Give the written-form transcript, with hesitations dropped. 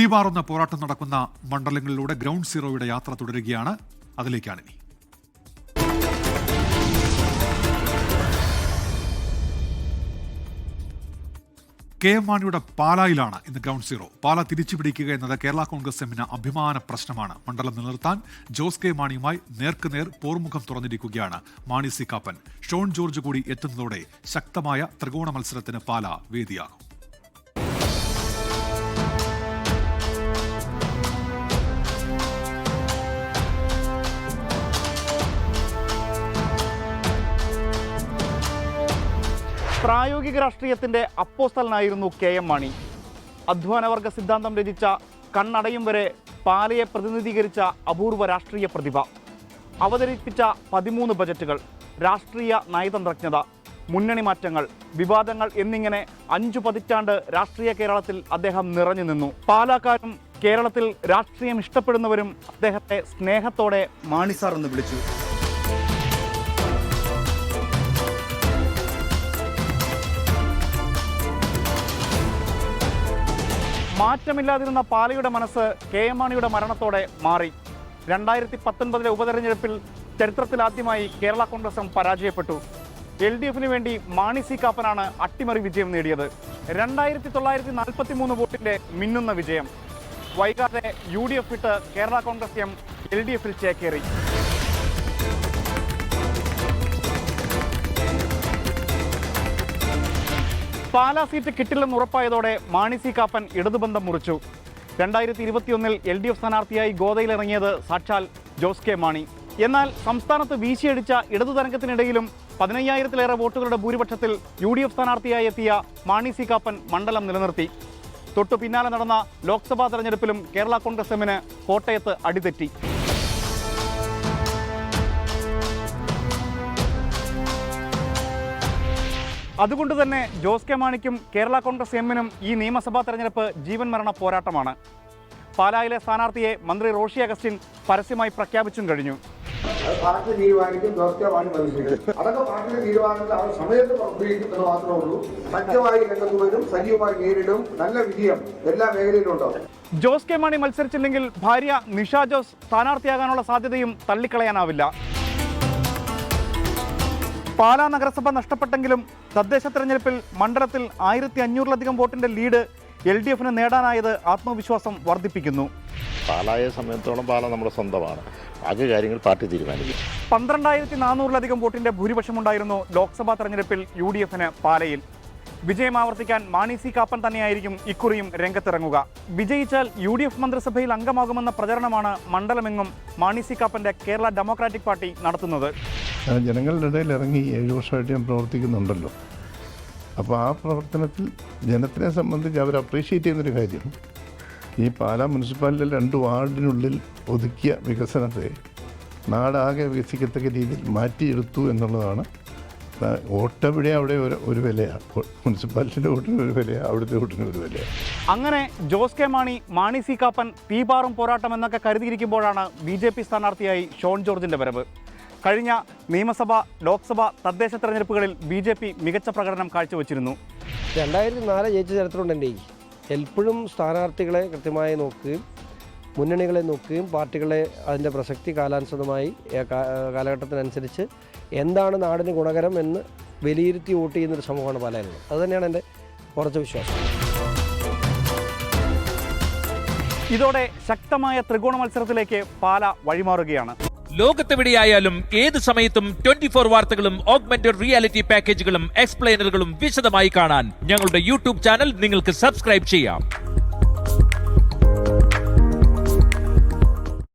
തീവാറുന്ന പോരാട്ടം നടക്കുന്ന മണ്ഡലങ്ങളിലൂടെ ഗ്രൗണ്ട് സീറോയുടെ യാത്ര തുടരുകയാണ്. അതിലേക്കാണിനി. കെ എം മാണിയുടെ പാലായിലാണ് ഇന്ന് ഗ്രൗണ്ട് സീറോ. പാല തിരിച്ചുപിടിക്കുക എന്നത് കേരള കോൺഗ്രസ് എമ്മിന് അഭിമാന പ്രശ്നമാണ്. മണ്ഡലം നിലനിർത്താൻ ജോസ് കെ മാണിയുമായി നേർക്കുനേർ പോർമുഖം തുറന്നിരിക്കുകയാണ് മാണി സി കാപ്പൻ. ഷോൺ ജോർജ് കൂടി എത്തുന്നതോടെ ശക്തമായ ത്രികോണ മത്സരത്തിന് പാല വേദിയാകും. പ്രായോഗിക രാഷ്ട്രീയത്തിന്റെ അപ്പോസ്തലനായിരുന്നു കെ എം മാണി. അധ്വാനവർഗ സിദ്ധാന്തം രചിച്ച കണ്ണടയും വരെ പാലയെ പ്രതിനിധീകരിച്ച അപൂർവ രാഷ്ട്രീയ പ്രതിഭ. അവതരിപ്പിച്ച 13 ബജറ്റുകൾ, രാഷ്ട്രീയ നയതന്ത്രജ്ഞത, മുന്നണി മാറ്റങ്ങൾ, വിവാദങ്ങൾ എന്നിങ്ങനെ 5 പതിറ്റാണ്ട് രാഷ്ട്രീയ കേരളത്തിൽ അദ്ദേഹം നിറഞ്ഞു നിന്നു. പാലക്കാരും കേരളത്തിൽ രാഷ്ട്രീയം ഇഷ്ടപ്പെടുന്നവരും അദ്ദേഹത്തെ സ്നേഹത്തോടെ മാണി സാർ എന്ന് വിളിച്ചു. മാറ്റമില്ലാതിരുന്ന പാലയുടെ മനസ്സ് കെ എം മാണിയുടെ മരണത്തോടെ മാറി. 2019 ഉപതെരഞ്ഞെടുപ്പിൽ ചരിത്രത്തിലാദ്യമായി കേരള കോൺഗ്രസ് എം പരാജയപ്പെട്ടു. LDFിന് വേണ്ടി മാണി സി കാപ്പനാണ് അട്ടിമറി വിജയം നേടിയത്. 2943 വോട്ടിന്റെ മിന്നുന്ന വിജയം. വൈകാതെ UDF വിട്ട് കേരള കോൺഗ്രസ് എം LDFിൽ ചേക്കേറി. പാലാ സീറ്റ് കിട്ടില്ലെന്ന് ഉറപ്പായതോടെ മാണി സി കാപ്പൻ ഇടതുബന്ധം മുറിച്ചു. 2021 LDF സ്ഥാനാർത്ഥിയായി ഗോദയിലിറങ്ങിയത് സാക്ഷാൽ ജോസ് കെ മാണി. എന്നാൽ സംസ്ഥാനത്ത് വീശിയടിച്ച ഇടതു തരംഗത്തിനിടയിലും 15,000-ലേറെ വോട്ടുകളുടെ ഭൂരിപക്ഷത്തിൽ UDF സ്ഥാനാർത്ഥിയായി എത്തിയ മാണി സി കാപ്പൻ മണ്ഡലം നിലനിർത്തി. തൊട്ടു പിന്നാലെ നടന്ന ലോക്സഭാ തെരഞ്ഞെടുപ്പിലും കേരള കോൺഗ്രസ് എമ്മിന് കോട്ടയത്ത് അടിതെറ്റി. അതുകൊണ്ട് തന്നെ ജോസ് കെ മാണിക്കും കേരള കോൺഗ്രസ് എമ്മിനും ഈ നിയമസഭാ തെരഞ്ഞെടുപ്പ് ജീവൻ മരണ പോരാട്ടമാണ്. പാലായിലെ സ്ഥാനാർത്ഥിയെ മന്ത്രി റോഷി അഗസ്റ്റിൻ പരസ്യമായി പ്രഖ്യാപിച്ചും കഴിഞ്ഞു. പാർട്ടി തീരുമാനിക്കും, ജോസ് കെ മാണി മത്സരിക്കും. അതൊക്കെ പാർട്ടിയുടെ തീരുമാനത്തിൽ അവർ സമയത്ത് പുറപ്പെടുവിക്കുന്നത് മാത്രമേ ഉള്ളൂ. സജ്ജമായി രംഗത്ത് വരും, സജീവമായി നേരിടും. നല്ല വിജയം എല്ലാ മേഖലയിലും ഉണ്ടാവും. ജോസ് കെ മാണി മത്സരിച്ചില്ലെങ്കിൽ ഭാര്യ നിഷ ജോസ് സ്ഥാനാർത്ഥിയാകാനുള്ള സാധ്യതയും തള്ളിക്കളയാനാവില്ല. പാലാ നഗരസഭ നഷ്ടപ്പെട്ടെങ്കിലും തദ്ദേശ തെരഞ്ഞെടുപ്പിൽ മണ്ഡലത്തിൽ 1500-ലധികം വോട്ടിന്റെ ലീഡ് LDFിന് നേടാനായത് ആത്മവിശ്വാസം വർദ്ധിപ്പിക്കുന്നു. പാലായെ സംബന്ധിച്ചോളം പാല നമ്മുടെ സ്വന്തമാണ്. ബാക്കി കാര്യങ്ങൾ പാർട്ടി തീരുമാനിക്കും. 12,400-ലധികം വോട്ടിന്റെ ഭൂരിപക്ഷമുണ്ടായിരുന്നു ലോക്സഭാ തെരഞ്ഞെടുപ്പിൽ UDFിന് പാലയിൽ. വിജയം ആവർത്തിക്കാൻ മാണി സി കാപ്പൻ തന്നെയായിരിക്കും ഇക്കുറിയും രംഗത്തിറങ്ങുക. വിജയിച്ചാൽ UDF മന്ത്രിസഭയിൽ അംഗമാകുമെന്ന പ്രചരണമാണ് മണ്ഡലമെങ്ങും മാണി സി കാപ്പന്റെ കേരള ഡെമോക്രാറ്റിക് പാർട്ടി നടത്തുന്നത്. ജനങ്ങളുടെ ഇടയിൽ ഇറങ്ങി 7 വർഷമായിട്ട് ഞാൻ പ്രവർത്തിക്കുന്നുണ്ടല്ലോ. അപ്പോൾ ആ പ്രവർത്തനത്തിൽ ജനത്തിനെ സംബന്ധിച്ച് അവർ അപ്രീഷിയേറ്റ് ചെയ്യുന്നൊരു കാര്യം, ഈ പാലാ മുനിസിപ്പാലിറ്റിയിൽ 2 വാർഡിനുള്ളിൽ ഒതുക്കിയ വികസനത്തെ നാടാകെ വികസിക്കത്തക്ക രീതിയിൽ മാറ്റിയെടുത്തു എന്നുള്ളതാണ്. വോട്ടെവിടെ അവിടെ ഒരു വിലയാണ്. മുനിസിപ്പാലിറ്റിയുടെ വോട്ടിന് ഒരു വിലയാണ്, അവിടുത്തെ വോട്ടിന് ഒരു വിലയാണ്. അങ്ങനെ ജോസ് കെ മാണി സി കാപ്പൻ തീപാറും പോരാട്ടം എന്നൊക്കെ കരുതിയിരിക്കുമ്പോഴാണ് BJP സ്ഥാനാർത്ഥിയായി ഷോൺ ജോർജിന്റെ വരവ്. കഴിഞ്ഞ നിയമസഭ, ലോക്സഭ, തദ്ദേശ തെരഞ്ഞെടുപ്പുകളിൽ BJP മികച്ച പ്രകടനം കാഴ്ചവെച്ചിരുന്നു. 2004 ജയിച്ച ചരിത്രമുണ്ട്. എപ്പോഴും സ്ഥാനാർത്ഥികളെ കൃത്യമായി നോക്കുകയും മുന്നണികളെ നോക്കുകയും പാർട്ടികളെ അതിൻ്റെ പ്രസക്തി കാലാനുസൃതമായി കാലഘട്ടത്തിനനുസരിച്ച് എന്താണ് നാടിന് ഗുണകരം എന്ന് വിലയിരുത്തി വോട്ട് ചെയ്യുന്നൊരു സമൂഹമാണ് പാലയിലുള്ളത്. അതുതന്നെയാണ് എൻ്റെ ഉറച്ച വിശ്വാസം. ഇതോടെ ശക്തമായ ത്രികോണ മത്സരത്തിലേക്ക് പാല വഴിമാറുകയാണ്. ലോകത്തെവിടെയായാലും ഏത് സമയത്തും 24 വാർത്തകളും ഓഗ്മെന്റഡ് റിയാലിറ്റി പാക്കേജുകളും എക്സ്പ്ലെയിനറുകളും വിശദമായി കാണാൻ ഞങ്ങളുടെ YouTube ചാനൽ നിങ്ങൾക്ക് സബ്സ്ക്രൈബ് ചെയ്യാം.